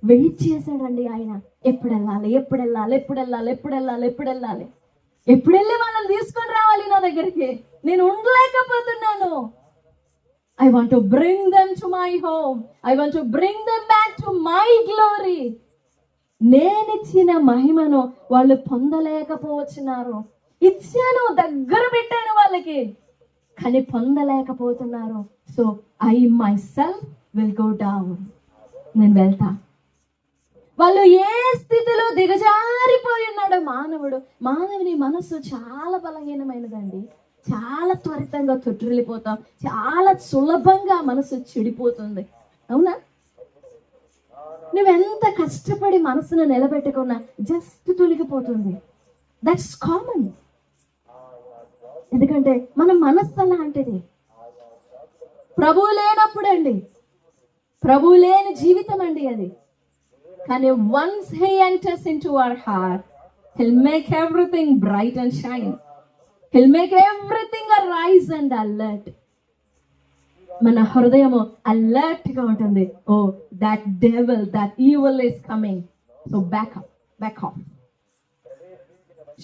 Wait చేశాడండి ఆయన. ఎప్పుడు వెళ్ళాలి, ఎప్పుడు వెళ్ళాలి, ఎప్పుడు వెళ్ళాలి, ఎప్పుడు వెళ్ళాలి, ఎప్పుడు వెళ్ళాలి, ఎప్పుడు వెళ్ళి వాళ్ళని తీసుకొని రావాలి నా దగ్గరికి, నేను ఉండలేకపోతున్నాను. I want to bring them to my home. I want to bring them back to my glory. నేనిచ్చిన మహిమను వాళ్ళు పొందలేకపోతున్నారు. ఇచ్చాను, దగ్గర పెట్టాను వాళ్ళకి, కానీ పొందలేకపోతున్నారు. So I myself will go down. నేను వెళ్తా. వాళ్ళు ఏ స్థితిలో దిగజారిపోయి ఉన్నాడో మానవుని మనస్సు చాలా బలహీనమైనదండి. చాలా త్వరితంగా తొట్టిల్లిపోతాం, చాలా సులభంగా మనసు చెడిపోతుంది. అవునా? నువ్వెంత కష్టపడి మనసును నిలబెట్టుకున్నా జస్ట్ తొలగిపోతుంది. That's common. ఎందుకంటే మన మనస్సు అలాంటిది. ప్రభువు లేనప్పుడండి, ప్రభువు లేని జీవితం అండి అది. కానీ once he enters into our heart, he'll make everything bright and shine. He'll make everything arise and alert. మన హృదయము అలర్ట్ గా ఉంటుంది. ఓ that devil, that evil is coming. So back off.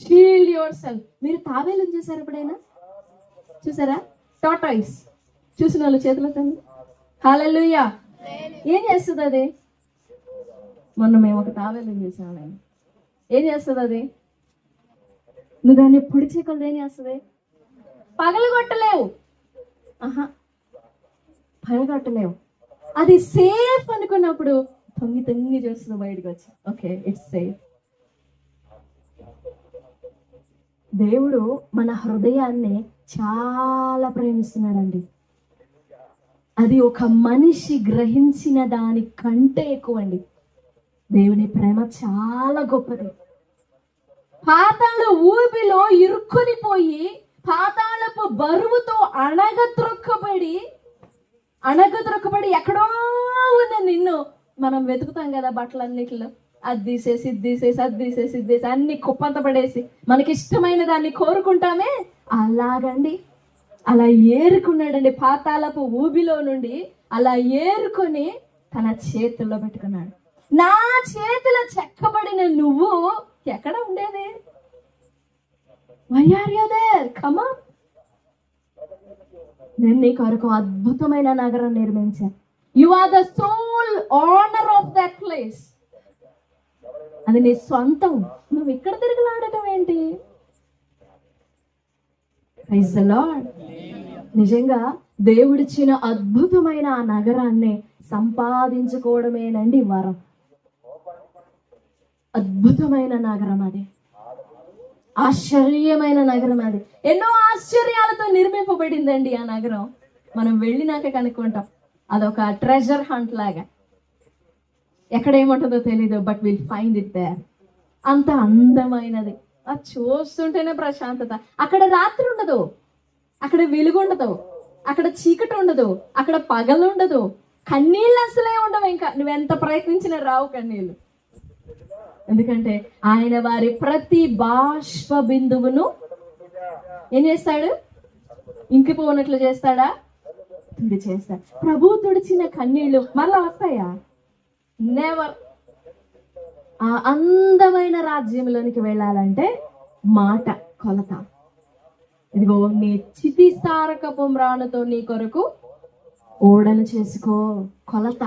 Shield yourself. మీరు తాబేలుని చూసారు ఎప్పుడైనా? చూసారా? టార్టాయిస్ చూసిన వాళ్ళు చేతులు ఎత్తండి. హల్లెలూయా. ఏం చేస్తుంది అది? మొన్న మేము ఒక తాబేలుని చూసాము. ఏం చేస్తుంది అది? నువ్వు దాన్ని పొడిచే కొలది ఏం చేస్తుంది? పగలగొట్టలేవు. పగలగొట్టలేవు. అది సేఫ్ అనుకున్నప్పుడు తొంగి చేస్తుంది బయటకు వచ్చి. Okay, it's safe. దేవుడు మన హృదయాన్ని చాలా ప్రేమిస్తున్నాడండి. అది ఒక మనిషి గ్రహించిన దానికంటే ఎక్కువ అండి. దేవుని ప్రేమ చాలా గొప్పది. పాతాళ ఊబిలో ఇరుక్కుని పోయి పాతాళపు బరువుతో అణగద్రొక్కబడి ఎక్కడో ఉన్న నిన్ను మనం వెతుకుతాం కదా బట్టలన్నిటిలో. అది తీసేసి అన్ని కుప్పంత పడేసి మనకి ఇష్టమైన దాన్ని కోరుకుంటామే. అలాగండి, అలా ఏరుకున్నాడండి. పాతాళపు ఊబిలో నుండి అలా ఏరుకొని తన చేతుల్లో పెట్టుకున్నాడు. నా చేతిలో చెక్కబడిన నువ్వు ఎక్కడ ఉండేది? Why are you there? Come on. నేను నీ కొరకు అద్భుతమైన నగరం నిర్మించా. You are the sole owner of that place. అది నీ సొంతం. నువ్వు ఇక్కడ తిరుగులాడటం ఏంటి? Praise the Lord. నిజంగా దేవుడిచ్చిన అద్భుతమైన ఆ నగరాన్ని సంపాదించుకోవడమేనండి వరం. అద్భుతమైన నగరం అది, ఆశ్చర్యమైన నగరం అది. ఎన్నో ఆశ్చర్యాలతో నిర్మింపబడిందండి ఆ నగరం. మనం వెళ్ళినాక కనుక్కుంటాం. అదొక ట్రెజర్ హంట్ లాగా. ఎక్కడేముంటుందో తెలీదు, but will find it there. అంత అందమైనది. అది చూస్తుంటేనే ప్రశాంతత. అక్కడ రాత్రి ఉండదు, అక్కడ వెలుగు ఉండదు, అక్కడ చీకటి ఉండదు, అక్కడ పగలు ఉండదు, కన్నీళ్ళు అసలే ఉండవు. ఇంకా నువ్వెంత ప్రయత్నించినా రావు కన్నీళ్ళు. ఎందుకంటే ఆయన వారి ప్రతి బాష్ప బిందువును ఏం చేస్తాడు? ఇంకిపోనట్లు చేస్తాడా? తుడి చేస్తాడు. ప్రభు తుడిచిన కన్నీళ్లు మరలా వస్తాయా? నెవర్. ఆ అందమైన రాజ్యంలోనికి వెళ్ళాలంటే మాట కొలత. ఇదిగో నీ చితిసారకపు మ్రాణుతో నీ కొరకు ఓడను చేసుకో. కొలత.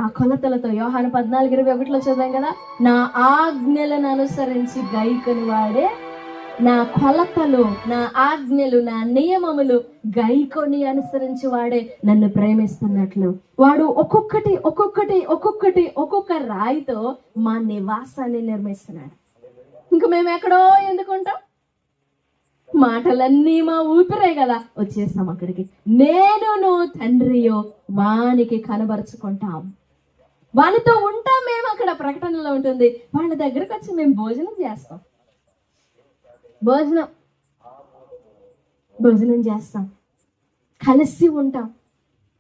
ఆ కొలతలతో యోహాను 14:21 చదివాం కదా, నా ఆజ్ఞలను అనుసరించి గైకొని వాడే, నా కొలతలు, నా ఆజ్ఞలు, నా నియమములు గైకొని అనుసరించి వాడే నన్ను ప్రేమిస్తున్నట్లు. వాడు ఒక్కొక్క రాయితో మా నివాసాన్ని నిర్మిస్తున్నాడు. ఇంక మేము ఎక్కడో ఎందుకుంటాం? మాటలన్నీ మా ఊపిరే కదా. వచ్చేస్తాం అక్కడికి. నేను తండ్రియో వానికి కనబరుచుకుంటాం, వానితో ఉంటాం. మేము అక్కడ ప్రకటనలో ఉంటుంది. వాళ్ళ దగ్గరకు వచ్చి మేము భోజనం చేస్తాం, భోజనం చేస్తాం, కలిసి ఉంటాం.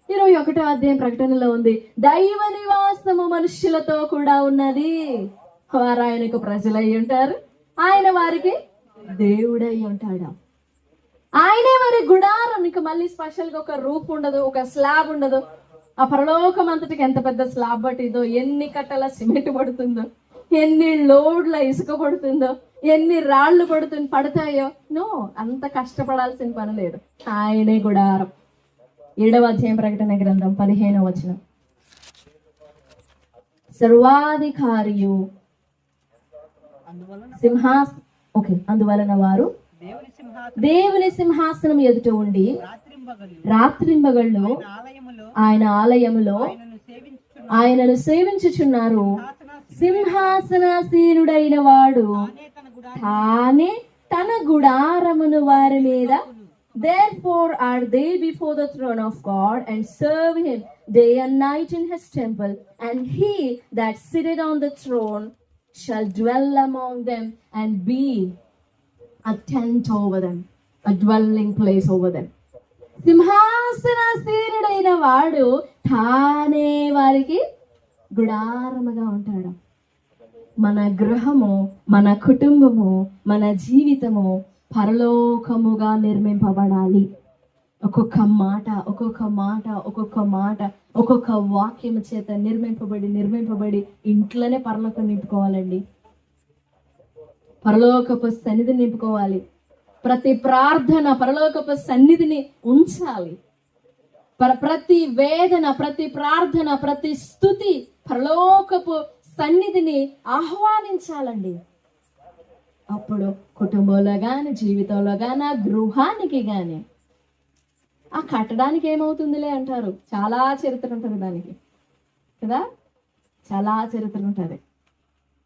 21వ అధ్యాయం ప్రకటనలో ఉంది, దైవ నివాసము మనుష్యులతో కూడా ఉన్నది. వారు ఆయనకు ప్రజలై ఉంటారు, ఆయన వారికి దేవుడై ఉంటాడు. ఆయనే మరి గుడారం. ఇంకా మళ్ళీ స్పెషల్ గా ఒక రూఫ్ ఉండదు, ఒక స్లాబ్ ఉండదు. ఆ పరలోకం అంతటికి ఎంత పెద్ద స్లాబ్ పట్టిందో, ఎన్ని కట్టల సిమెంట్ పడుతుందో, ఎన్ని లోడ్ల ఇసుక పడుతుందో, ఎన్ని రాళ్ళు పడతాయో. నో, అంత కష్టపడాల్సిన పని లేదు. ఆయనే గుడారం. 7వ అధ్యాయం ప్రకటన గ్రంథం 15వ వచనం. సర్వాధికారియు అందువలన వారు దేవుని సింహాసనం ఎదుట ఉండి రాత్రింబగళ్ళు ఆయన ఆలయములో ఆయనను సేవించుచున్నారు. సింహాసనాసీనుడైన వాడు తానే తన గుడారమును వారి మీద. Therefore are they before the throne of God and serve him day and night in his temple, and he that sitteth on the throne shall dwell among them and be a tent over them, a dwelling place over them. సింహాసనాసీనుడైన వాడు తానే వారికి గుడారముగా ఉంటాడు. మన గృహము, మన కుటుంబము, మన జీవితము పరలోకముగా నిర్మింపబడాలి. ఒక్కొక్క మాట ఒక్కొక్క వాక్యము చేత నిర్మింపబడి ఇంట్లోనే పరలోకం నింపుకోవాలండి. పరలోకపు సన్నిధి నింపుకోవాలి. ప్రతి ప్రార్థన పరలోకపు సన్నిధిని ఉంచాలి. ప్రతి వేదన, ప్రతి ప్రార్థన, ప్రతి స్తుతి పరలోకపు సన్నిధిని ఆహ్వానించాలండి. అప్పుడు కుటుంబంలో గాని, జీవితంలో గాని, గృహానికి గాని, ఆ కట్టడానికి ఏమవుతుందిలే అంటారు. చాలా చరిత్ర ఉంటుంది దానికి కదా, చాలా చరిత్ర ఉంటుంది.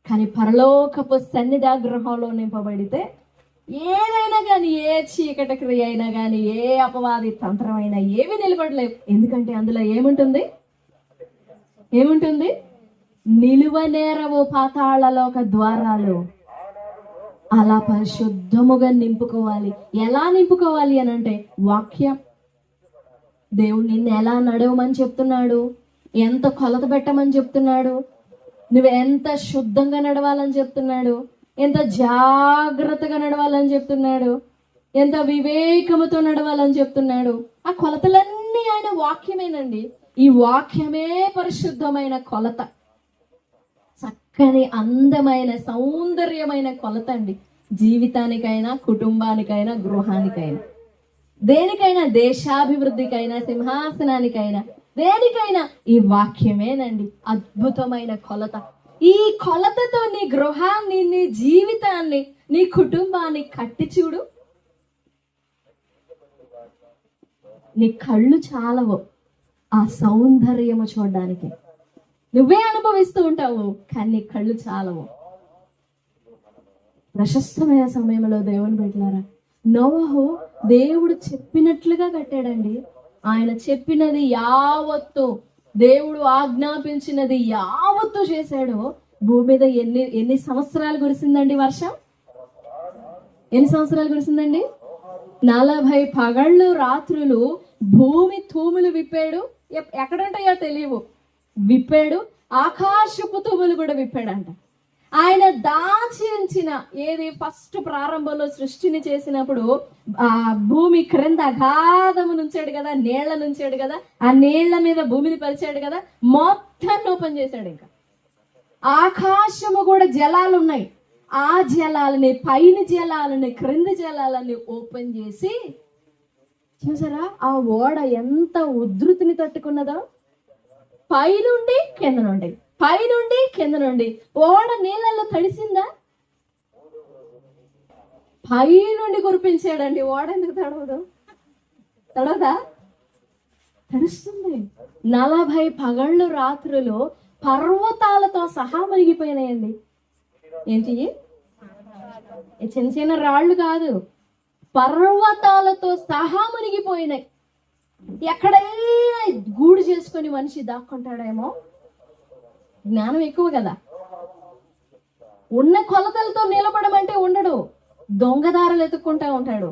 కానీ పరలోకపు సన్నిధి ఆ గృహంలో నింపబడితే ఏదైనా కానీ, ఏ చీకటి క్రియ అయినా కానీ, ఏ అపవాది తంత్రం అయినా ఏమీ నిలబడలేవు. ఎందుకంటే అందులో ఏముంటుంది? నిలువనేరవు పాతాళలోక ద్వారాలు. అలా పరిశుద్ధముగా నింపుకోవాలి. ఎలా నింపుకోవాలి అని అంటే వాక్యం. దేవుడు నిన్ను ఎలా నడవమని చెప్తున్నాడు, ఎంత కొలత పెట్టమని చెప్తున్నాడు, నువ్వు ఎంత శుద్ధంగా నడవాలని చెప్తున్నాడు, ఎంత జాగ్రత్తగా నడవాలని చెప్తున్నాడు, ఎంత వివేకముతో నడవాలని చెప్తున్నాడు. ఆ కొలతలన్నీ ఆయన వాక్యమేనండి. ఈ వాక్యమే పరిశుద్ధమైన కొలత, చక్కని అందమైన సౌందర్యమైన కొలత అండి. జీవితానికైనా, కుటుంబానికైనా, గృహానికైనా, దేనికైనా, దేశాభివృద్ధికైనా, సింహాసనానికైనా, దేనికైనా ఈ వాక్యమేనండి అద్భుతమైన కొలత. ఈ కొలతతో నీ గృహాన్ని, నీ జీవితాన్ని, నీ కుటుంబాన్ని కట్టి చూడు. నీ కళ్ళు చాలవు ఆ సౌందర్యము చూడడానికి. నువ్వే అనుభవిస్తూ ఉంటావు, కానీ నీ కళ్ళు చాలవు. ప్రశస్తమైన సమయంలో దేవుని బిడ్డలారా, నోవహు దేవుడు చెప్పినట్లుగా కట్టాడండి. ఆయన చెప్పినది యావత్తు, దేవుడు ఆజ్ఞాపించినది యావత్తు చేశాడు. భూమి మీద ఎన్ని సంవత్సరాలు కురిసిందండి వర్షం? ఎన్ని సంవత్సరాలు కురిసిందండి? 40 పగళ్ళు రాత్రులు భూమి తూములు విప్పాడు. ఎక్కడుంటాయో తెలియవు, విప్పాడు. ఆకాశపు తూములు కూడా విప్పాడంట. ఆయన దాచి ఉంచిన, ఏది ఫస్ట్ ప్రారంభంలో సృష్టిని చేసినప్పుడు ఆ భూమి క్రింద అగాధము నుంచాడు కదా, నీళ్ల నుంచాడు కదా, ఆ నీళ్ల మీద భూమిని పరిచాడు కదా, మొత్తాన్ని ఓపెన్ చేశాడు. ఇంకా ఆకాశము కూడా జలాలు ఉన్నాయి. ఆ జలాలని, పైన జలాలని, క్రింది జలాలని ఓపెన్ చేసి, చూసారా ఆ ఓడ ఎంత ఉధృతిని తట్టుకున్నదో? పైనుండి కింద నుండి, పైనుండి కింద నుండి. ఓడ నీళ్ళల్లో తడిసిందా? పైనుండి కురిపించాడండి. ఓడ ఎందుకు తడవదు? తడవదా? తడుస్తుంది. 40 పగళ్ళు రాత్రులు పర్వతాలతో సహా మునిగిపోయినాయండి. ఏంటి? చిన్న చిన్న రాళ్ళు కాదు, పర్వతాలతో సహా మునిగిపోయినాయి. ఎక్కడైనా గూడు చేసుకొని మనిషి దాక్కుంటాడేమో. జ్ఞానం ఎక్కువ కదా. ఉన్న కొలతలతో నిలబడమంటే ఉండడు, దొంగదారులు ఎత్తుక్కుంటా ఉంటాడు.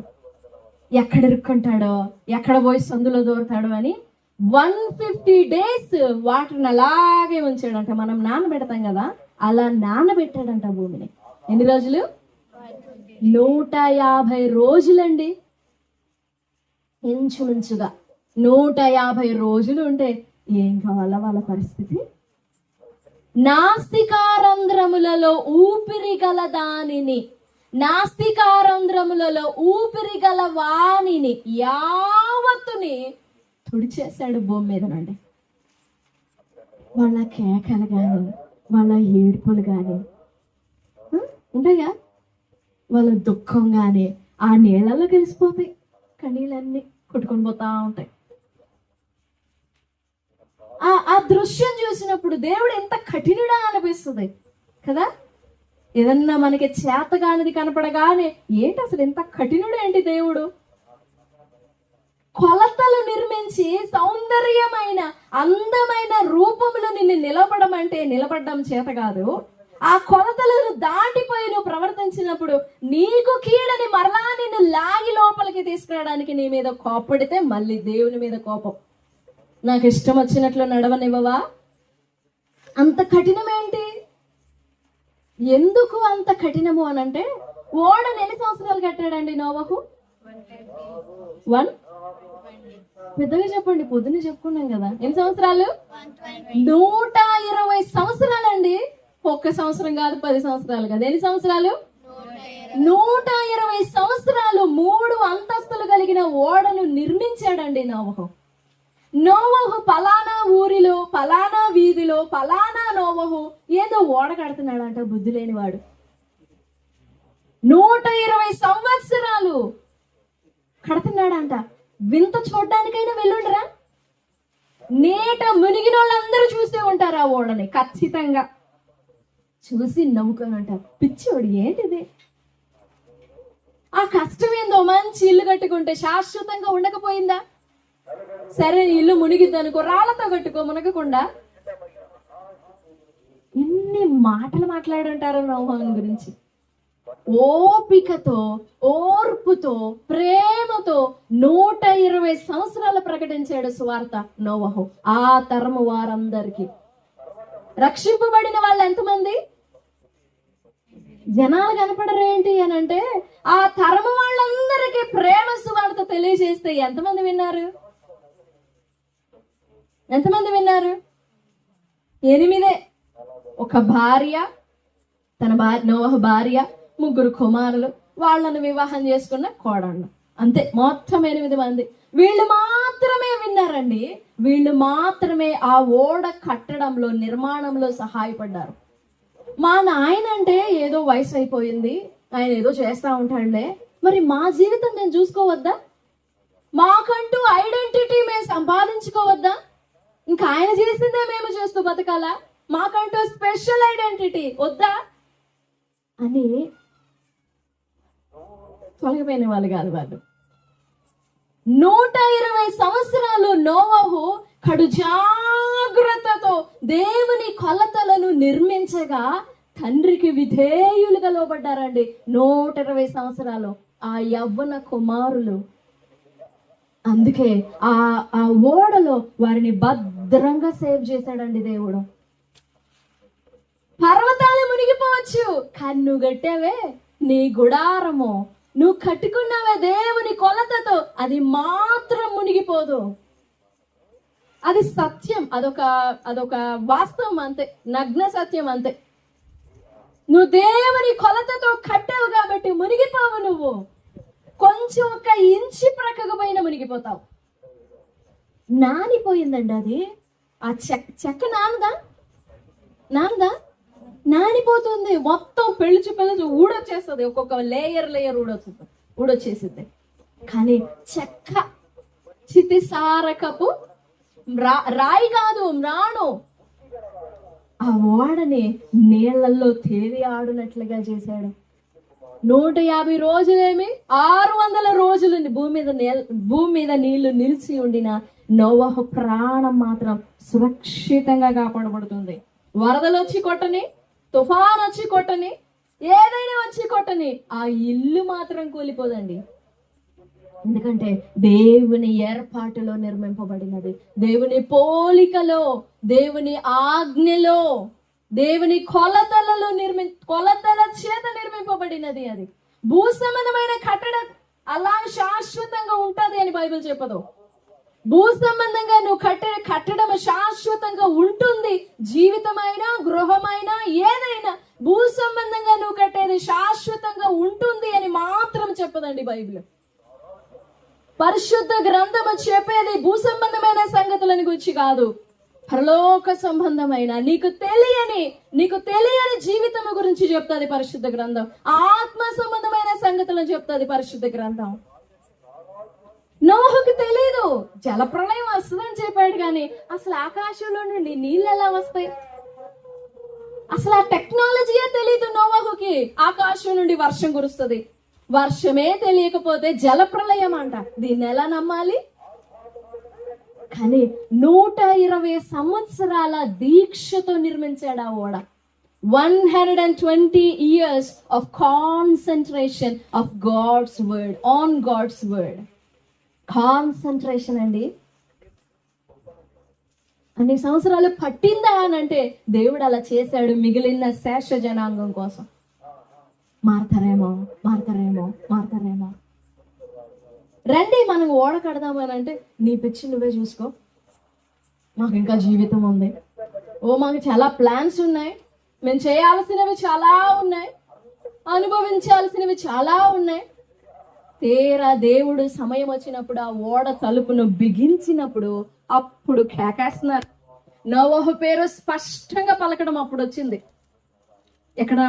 ఎక్కడ ఇరుక్కుంటాడో, ఎక్కడ పోయి సందులో దూరతాడో అని 150 days వాటర్ని అలాగే ఉంచాడంట. మనం నానబెడతాం కదా, అలా నానబెట్టాడంట భూమిని. ఎన్ని రోజులు? 150 రోజులండి. ఇంచుమించుగా 150 రోజులు ఉంటే ఏం కావాలా వాళ్ళ పరిస్థితి? నాస్తికారంధ్రములలో ఊపిరి గల దానిని, నాస్తికారంధ్రములలో ఊపిరి గల వాణిని యావత్తుని తుడిచేశాడు భూమి మీద నుండి. వాళ్ళ కేకలు కానీ, వాళ్ళ ఏడుపులు కానీ ఉంటాయా, వాళ్ళ దుఃఖం కానీ ఆ నీళ్ళలో కలిసిపోతాయి. కన్నీళ్ళన్నీ కొట్టుకొని పోతా ఉంటాయి. ఆ దృశ్యం చూసినప్పుడు దేవుడు ఎంత కఠినుడా అనిపిస్తుంది కదా. ఏదన్నా మనకి చేత కానిది కనపడగానే ఏంటి అసలు ఎంత కఠినుడు ఏంటి దేవుడు. కొలతలు నిర్మించి సౌందర్యమైన అందమైన రూపంలో నిన్ను నిలబడడం చేత కాదు. ఆ కొలతలను దాటిపోయి నువ్వు ప్రవర్తించినప్పుడు నీకు కీడని మరలా నిన్ను లాగి లోపలికి తీసుకురావడానికి నీ మీద కోపడితే మళ్ళీ దేవుని మీద కోపం. నాకు ఇష్టం వచ్చినట్లు నడవనివ్వవా? అంత కఠినమేంటి? ఎందుకు అంత కఠినము అనంటే, ఓడను ఎన్ని సంవత్సరాలు కట్టాడండి నోవహు? 1 పెద్దగా చెప్పండి, పొద్దున్న చెప్పుకున్నాం కదా. ఎన్ని సంవత్సరాలు? 120 సంవత్సరాలండి. 1 సంవత్సరం కాదు, 10 సంవత్సరాలు కాదు. ఎన్ని సంవత్సరాలు? 120 సంవత్సరాలు 3 అంతస్తులు కలిగిన ఓడను నిర్మించాడండి నోవహు. నోవహు పలానా ఊరిలో, పలానా వీధిలో, పలానా నోవహు ఏదో ఓడ కడుతున్నాడంట, బుద్ధి లేనివాడు. 120 సంవత్సరాలు కడుతున్నాడంట. వింత చూడడానికైనా వెళ్ళుండరా? నేట మునిగిన వాళ్ళందరూ చూసే ఉంటారు ఆ ఓడని, ఖచ్చితంగా చూసి నవ్వుకొని అంటారు, పిచ్చోడు ఏంటిది. ఆ కష్టం ఏందో, మంచి ఇల్లు కట్టుకుంటే శాశ్వతంగా ఉండకపోయిందా? సరే ఇల్లు మునిగిద్ది అనుకో, రాళ్లతో కట్టుకో మునగకుండా. ఎన్ని మాటలు మాట్లాడుంటారు నోవహు గురించి. ఓపికతో, ఓర్పుతో, ప్రేమతో 120 సంవత్సరాలు ప్రకటించాడు సువార్త నోవహు ఆ తరము వారందరికీ. రక్షింపబడిన వాళ్ళు ఎంతమంది? జనాలు కనపడరేంటి అని అంటే, ఆ తరము వాళ్ళందరికీ ప్రేమ సువార్త తెలియజేస్తే ఎంతమంది విన్నారు? ఎంతమంది విన్నారు? 8. ఒక భార్య, నోవహు భార్య, 3 కుమారులు, వాళ్ళను వివాహం చేసుకున్న కోడళ్ళు, అంతే. మొత్తం 8 మంది. వీళ్ళు మాత్రమే విన్నారండి. వీళ్ళు మాత్రమే ఆ ఓడ కట్టడంలో, నిర్మాణంలో సహాయపడ్డారు. మా నాయన అంటే ఏదో వయసు అయిపోయింది, ఆయన ఏదో చేస్తా ఉంటాడులే, మరి మా జీవితం నేను చూసుకోవద్దా? మాకంటూ ఐడెంటిటీ మేము సంపాదించుకోవద్దా? ఇంకా ఆయన చేసిందే మేము చేస్తూ బతకాలా? మాకంటూ స్పెషల్ ఐడెంటిటీ వద్దా అని తొలగిపోయిన వాళ్ళు కాదు వాళ్ళు. 120 సంవత్సరాలు నోవహు కడు జాగ్రత్తతో దేవుని కొలతలను నిర్మించగా తండ్రికి విధేయులుగా లోబడ్డారండి. 120 సంవత్సరాలు ఆ యవ్వన కుమారులు. అందుకే ఆ ఓడలో వారిని భద్రంగా సేవ్ చేశాడండి దేవుడు. పర్వతాలు మునిగిపోవచ్చు, కానీ నువ్వు కట్టావే నీ గుడారము, నువ్వు కట్టుకున్నావే దేవుని కొలతతో, అది మాత్రం మునిగిపోదు. అది సత్యం, అదొక వాస్తవం అంతే, నగ్న సత్యం అంతే. నువ్వు దేవుని కొలతతో కట్టావు కాబట్టి మునిగిపోవు. నువ్వు కొంచెం 1 ఇంచి ప్రక్కకు పైన మునిగిపోతావు. నానిపోయిందండి అది. ఆ చెక్క నానదా? నానిపోతుంది. మొత్తం పెళ్ళి ఊడొచ్చేస్తుంది. ఒక్కొక్క లేయర్ ఊడొచ్చేసింది. కానీ చెక్క చితిసారకపు రాయి కాదు, మ్రాణు ఆ ఓడని నీళ్లలో తేలి ఆడునట్లుగా చేశాడు. 150 రోజులేమి 600 రోజులు భూమి మీద నీళ్లు నిలిచి ఉండిన నోవహు ప్రాణం మాత్రం సురక్షితంగా కాపాడబడుతుంది. వరదలు వచ్చి కొట్టని, తుఫాన్ వచ్చి కొట్టని, ఏదైనా వచ్చి కొట్టని, ఆ ఇల్లు మాత్రం కూలిపోదండి. ఎందుకంటే దేవుని ఏర్పాటులో నిర్మింపబడినది, దేవుని పోలికలో, దేవుని ఆజ్ఞలో, దేవుని కొలతల చేత నిర్మింపబడినది. అది భూసంబంధమైన కట్టడం అలా శాశ్వతంగా ఉంటది అని బైబిల్ చెప్పదు. భూ సంబంధంగా నువ్వు కట్టడం శాశ్వతంగా ఉంటుంది. జీవితమైనా గృహమైనా ఏదైనా భూ సంబంధంగా నువ్వు కట్టేది శాశ్వతంగా ఉంటుంది అని మాత్రం చెప్పదండి బైబిల్. పరిశుద్ధ గ్రంథము చెప్పేది భూ సంబంధమైన సంగతులని గురించి కాదు, పరలోక సంబంధమైన నీకు తెలియని జీవితం గురించి చెప్తాది పరిశుద్ధ గ్రంథం. ఆత్మ సంబంధమైన సంగతులను చెప్తాది పరిశుద్ధ గ్రంథం. నోహుకు తెలీదు జలప్రళయం వస్తుందని చెప్పాడు, కానీ అసలు ఆకాశంలో నుండి నీళ్ళు ఎలా వస్తాయి? అసలు ఆ టెక్నాలజీయే తెలీదు నోవహుకి. ఆకాశం నుండి వర్షం కురుస్తుంది, వర్షమే తెలియకపోతే జలప్రళయం అంట. దీన్ని ఎలా నమ్మాలి? కానీ 120 సంవత్సరాల దీక్షతో నిర్మించాడు ఆ ఓడ. 120 years of concentration of God's word, on God's word. Concentration అండి. అన్ని సంవత్సరాలు పట్టిందా అని అంటే దేవుడు అలా చేశాడు మిగిలిన శేష జనాంగం కోసం. మారతారేమో. రండి మనం ఓడ కడదామని అంటే నీ పిచ్చి నువ్వే చూసుకో, మాకు ఇంకా జీవితం ఉంది, మాకు చాలా ప్లాన్స్ ఉన్నాయి, మేము చేయాల్సినవి చాలా ఉన్నాయి, అనుభవించాల్సినవి చాలా ఉన్నాయి. తీరా దేవుడు సమయం వచ్చినప్పుడు ఆ ఓడ తలుపును బిగించినప్పుడు అప్పుడు కేకేస్తున్నారు. నోవహు పేరు స్పష్టంగా పలకడం అప్పుడు వచ్చింది. ఎక్కడ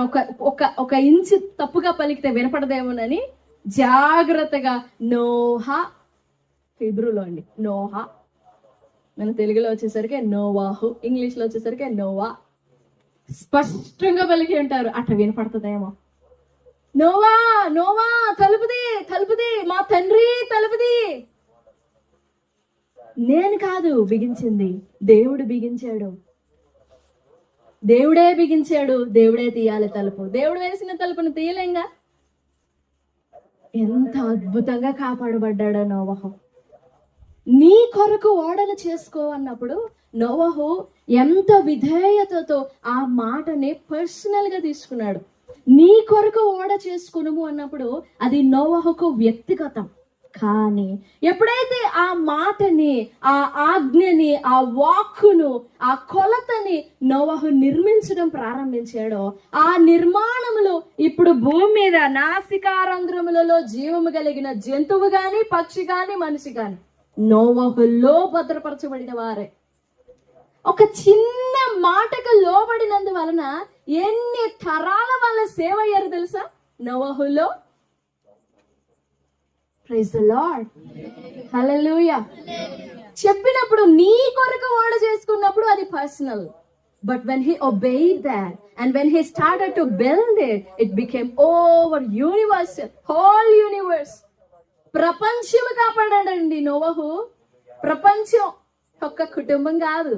ఒక ఇంచు తప్పుగా పలికితే వినపడదేమోనని జాగ్రత్తగా నోహా, హిబ్రూలో అండి నోహా, మన తెలుగులో వచ్చేసరికి నోవాహు, ఇంగ్లీష్ లో వచ్చేసరికి నోవా, స్పష్టంగా పలికి ఉంటారు. అట్లా వినపడుతుందేమో. నోవా నోవా తలుపుది మా తండ్రి తలుపుది. నేను కాదు బిగించింది, దేవుడు బిగించాడు. దేవుడే బిగించాడు, దేవుడే తీయాలి తలుపు. దేవుడు వేసిన తలుపును తీయలేంగా. ఎంత అద్భుతంగా కాపాడబడ్డాడో నోవహు. నీ కొరకు ఓడను చేసుకో అన్నప్పుడు నోవహు ఎంత విధేయతతో ఆ మాటని పర్సనల్ గా తీసుకున్నాడు. నీ కొరకు ఓడ చేసుకునుము అన్నప్పుడు అది నోవహుకు వ్యక్తిగతం. కానీ ఎప్పుడైతే ఆ మాటని, ఆ ఆజ్ఞని, ఆ వాక్కును, ఆ కొలతని నోవహు నిర్మించడం ప్రారంభించాడో ఆ నిర్మాణములో ఇప్పుడు భూమి మీద నాసికారంధ్రములలో జీవము కలిగిన జంతువు గాని, పక్షి గాని, మనిషి గాని నోవహులో భద్రపరచబడిన వారే. ఒక చిన్న మాటకు లోబడినందు వలన ఎన్ని తరాల వాళ్ళ సేవ అయ్యారు తెలుసా నోవహులో. Praise the Lord, hallelujah. చెప్పినప్పుడు నీ కొరకు ఓడ చేసుకున్నప్పుడు అది personal. But when he obeyed that and when he started to build it became over universal, whole universe. ప్రపంచం కాపాడాడండి నోవహు. ప్రపంచం ఒక్క కుటుంబం కాదు,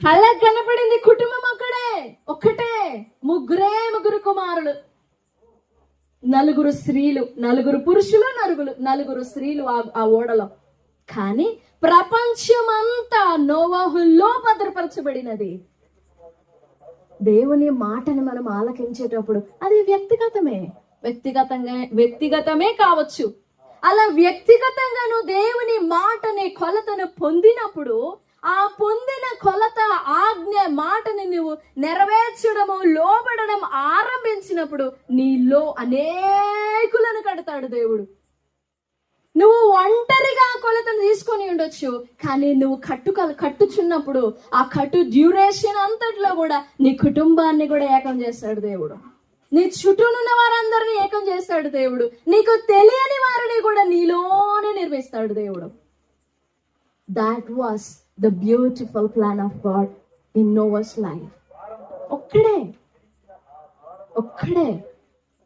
కళ్ళకు కనపడింది కుటుంబం ఒక్కటే. ముగ్గురు కుమారులు, 4 స్త్రీలు, 4 పురుషులు, 4 స్త్రీలు ఆ ఓడలో. కానీ ప్రపంచమంతా నోవహులో భద్రపరచబడినది. దేవుని మాటను మనం ఆలకించేటప్పుడు అది వ్యక్తిగతమే కావచ్చు. అలా వ్యక్తిగతంగా నువ్వు దేవుని మాటని, కొలతను పొందినప్పుడు ఆ పొందిన కొలత, ఆజ్ఞ, మాటని నువ్వు నెరవేర్చడము, లోబడడం ఆరంభించినప్పుడు నీలో అనేకులను కడతాడు దేవుడు. నువ్వు ఒంటరిగా కొలతను తీసుకొని ఉండొచ్చు, కానీ నువ్వు కట్టుచున్నప్పుడు ఆ కట్టు డ్యూరేషన్ అంతట్లో కూడా నీ కుటుంబాన్ని కూడా ఏకం చేస్తాడు దేవుడు. నీ చుట్టూనున్న వారందరినీ ఏకం చేస్తాడు దేవుడు. నీకు తెలియని వారిని కూడా నీలోనే నిర్మిస్తాడు దేవుడు. That was the beautiful plan of God in Noah's life. ఒక్కడే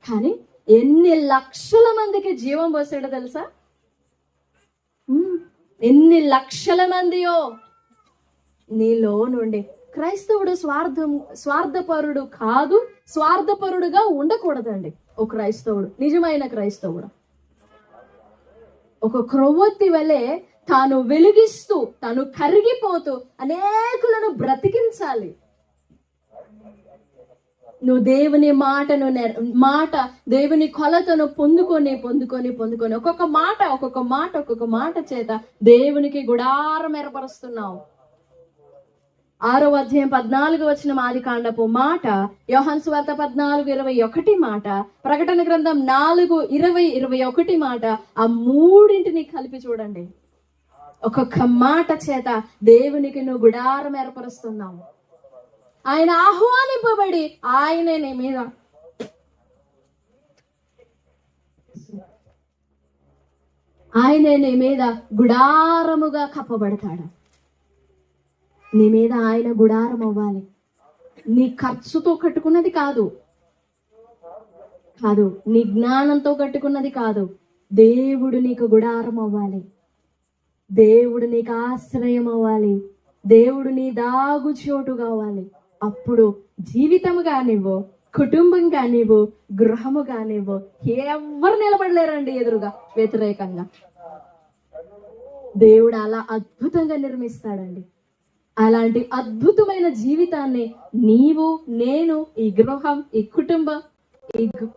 కానీ ఎన్ని లక్షల మందికి జీవం పోసాడో తెలుసా? ఎన్ని లక్షల మందియో నీలో నుండి. క్రైస్తవుడు స్వార్థపరుడు కాదు, స్వార్థపరుడుగా ఉండకూడదండి. ఒక క్రైస్తవుడు, నిజమైన క్రైస్తవుడు ఒక క్రొవ్వొత్తి వలె తాను వెలిగిస్తూ, తాను కరిగిపోతూ అనేకులను బ్రతికించాలి. నువ్వు దేవుని మాటను దేవుని కొలతను పొందుకొని ఒక్కొక్క మాట చేత దేవునికి గుడారం ఏర్పరుస్తున్నావు. 6వ అధ్యాయం 14 వచనం ఆదికాండపు మాట, యోహాను సువార్త 14:21 మాట, ప్రకటన గ్రంథం 4:20-21 మాట. ఆ మూడింటిని కలిపి చూడండి. ఒక్కొక్క మాట చేత దేవునికి నువ్వు గుడారం ఏర్పరుస్తున్నావు. ఆయన ఆహ్వానింపబడి ఆయనే నీ మీద గుడారముగా కప్పబడతాడు. నీ మీద ఆయన గుడారం అవ్వాలి. నీ ఖర్చుతో కట్టుకున్నది కాదు, నీ జ్ఞానంతో కట్టుకున్నది కాదు. దేవుడు నీకు గుడారం అవ్వాలి. దేవుడు నీకు ఆశ్రయం అవ్వాలి. దేవుడు నీ దాగు చోటు కావాలి. అప్పుడు జీవితము కానివ్వు, కుటుంబం కానివ్వు, గృహము కానివ్వు, ఎవరు నిలబడలేరండి ఎదురుగా వ్యతిరేకంగా. దేవుడు అలా అద్భుతంగా నిర్మిస్తాడండి. అలాంటి అద్భుతమైన జీవితాన్ని నీవు, నేను, ఈ గృహం, ఈ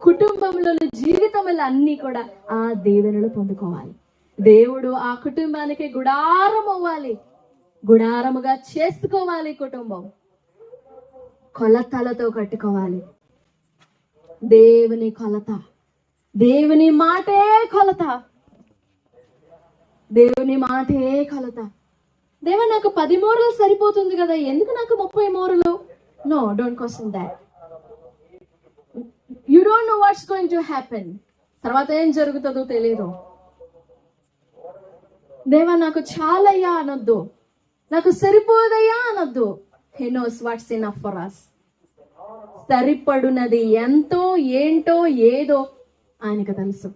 కుటుంబంలోని జీవితములు అన్ని కూడా ఆ దీవెనలు పొందుకోవాలి. దేవుడు ఆ కుటుంబానికి గుడారం అవ్వాలి. గుడారముగా చేసుకోవాలి. కుటుంబం కొలతలతో కట్టుకోవాలి. దేవుని కొలత, దేవుని మాటే కొలత, దేవుని మాటే కొలత. దేవా, నాకు 10 మూరలు సరిపోతుంది కదా, ఎందుకు నాకు 30 మూరలు? No, don't question that. You don't know what's going to happen. తర్వాత ఏం జరుగుతుందో తెలియదు. దేవా, నాకు చాలయ్యా అనొద్దు, నాకు సరిపోదయ్యా అనొద్దు. He knows what's enough for us. సరిపడునది ఎంతో, ఏంటో, ఏదో ఆయనకు తెలుసు.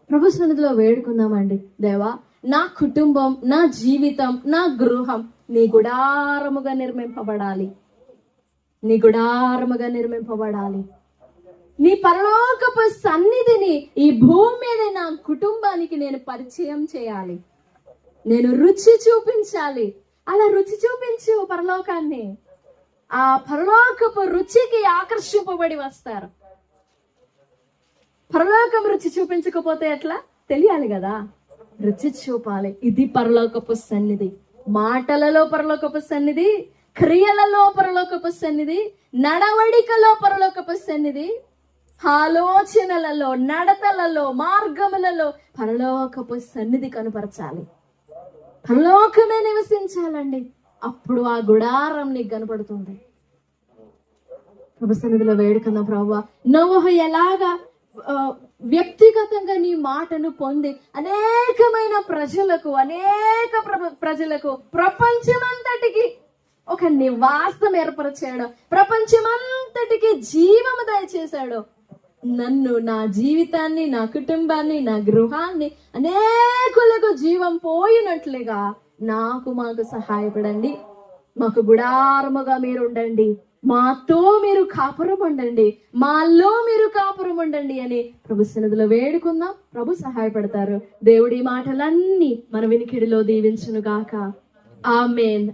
ప్రభు సన్నిధిలో వేడుకుందామండి. దేవా, నా కుటుంబం, నా జీవితం, నా గృహం నీ గుడారముగా నిర్మింపబడాలి. నీ గుడారముగా నిర్మింపబడాలి. నీ పరలోకపు సన్నిధిని ఈ భూమి మీద నా కుటుంబానికి నేను పరిచయం చేయాలి. నేను రుచి చూపించాలి. అలా రుచి చూపించు పరలోకాన్ని. ఆ పరలోకపు రుచికి ఆకర్షింపబడి వస్తారు. పరలోకం రుచి చూపించకపోతే ఎట్లా? తెలియాలి కదా, రుచి చూపాలి. ఇది పరలోకపు సన్నిధి. మాటలలో పరలోకపు సన్నిధి, క్రియలలో పరలోకపు సన్నిధి, నడవడికలో పరలోకపు సన్నిధి, ఆలోచనలలో, నడతలలో, మార్గములలో పరలోకపు సన్నిధి కనపరచాలి. పరలోకమే నివసించాలండి. అప్పుడు ఆ గుడారం నీకు కనపడుతుంది. ప్రభు సన్నిధిలో వేడుకుందాం. ప్రభువా, నోవహు ఎలాగా వ్యక్తిగతంగా నీ మాటను పొంది అనేక ప్రజలకు ప్రపంచమంతటికి ఒక నివాసం ఏర్పరిచాడు, ప్రపంచమంతటికి జీవము దయచేశాడు. నన్ను, నా జీవితాన్ని, నా కుటుంబాన్ని, నా గృహాన్ని అనేకులకు జీవం పోయినట్లుగా మాకు సహాయపడండి. మాకు గుడారముగా మీరు ఉండండి. మాతో మీరు కాపురం ఉండండి. మాలో మీరు కాపురం ఉండండి అని ప్రభు సన్నిధిలో వేడుకుందాం. ప్రభు సహాయపడతారు. దేవుడి మాటలన్నీ మన వినికిడిలో దీవించును గాక. ఆమేన్.